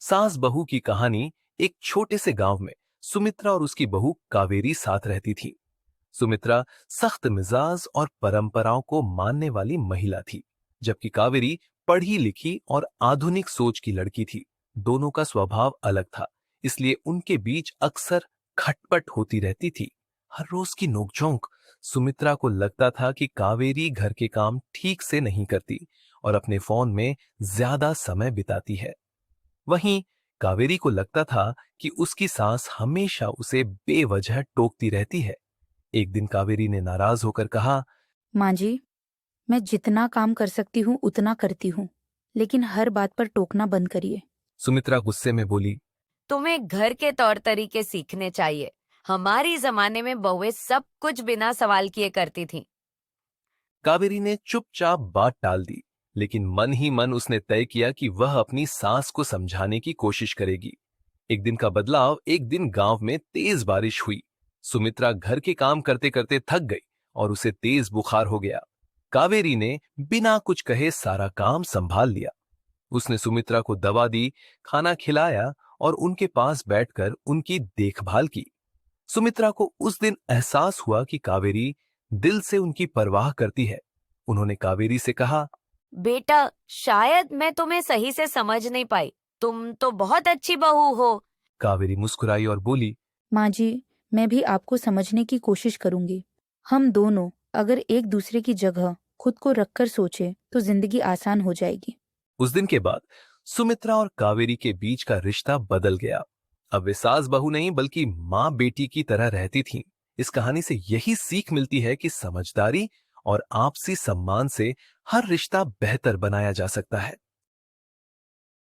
सास बहू की कहानी। एक छोटे से गांव में सुमित्रा और उसकी बहू कावेरी साथ रहती थी। सुमित्रा सख्त मिजाज और परंपराओं को मानने वाली महिला थी, जबकि कावेरी पढ़ी लिखी और आधुनिक सोच की लड़की थी। दोनों का स्वभाव अलग था, इसलिए उनके बीच अक्सर खटपट होती रहती थी। हर रोज की नोकझोंक। सुमित्रा को लगता था कि कावेरी घर के काम ठीक से नहीं करती और अपने फोन में ज्यादा समय बिताती है। वहीं कावेरी को लगता था कि उसकी सास हमेशा उसे बेवजह टोकती रहती है। एक दिन कावेरी ने नाराज होकर कहा, माँ जी, मैं जितना काम कर सकती हूँ उतना करती हूँ, लेकिन हर बात पर टोकना बंद करिए। सुमित्रा गुस्से में बोली, तुम्हें घर के तौर तरीके सीखने चाहिए। हमारी जमाने में बहुएं सब कुछ बिना सवाल किए करती थीं। कावेरी ने चुपचाप बात टाल दी, लेकिन मन ही मन उसने तय किया कि वह अपनी सास को समझाने की कोशिश करेगी। एक दिन का बदलाव। एक दिन गांव में तेज बारिश हुई। सुमित्रा घर के काम करते करते थक गई और उसे तेज बुखार हो गया। कावेरी ने बिना कुछ कहे सारा काम संभाल लिया। उसने सुमित्रा को दवा दी, खाना खिलाया और उनके पास बैठकर उनकी देखभाल की। सुमित्रा को उस दिन एहसास हुआ कि कावेरी दिल से उनकी परवाह करती है। उन्होंने कावेरी से कहा, बेटा, शायद मैं तुम्हें सही से समझ नहीं पाई। तुम तो बहुत अच्छी बहू हो। कावेरी मुस्कुराई और बोली, माँ जी, मैं भी आपको समझने की कोशिश करूंगी। हम दोनों अगर एक दूसरे की जगह खुद को रखकर सोचे तो जिंदगी आसान हो जाएगी। उस दिन के बाद सुमित्रा और कावेरी के बीच का रिश्ता बदल गया। अब वे सास बहू नहीं बल्कि माँ बेटी की तरह रहती थीं। इस कहानी से यही सीख मिलती है कि समझदारी और आपसी सम्मान से हर रिश्ता बेहतर बनाया जा सकता है।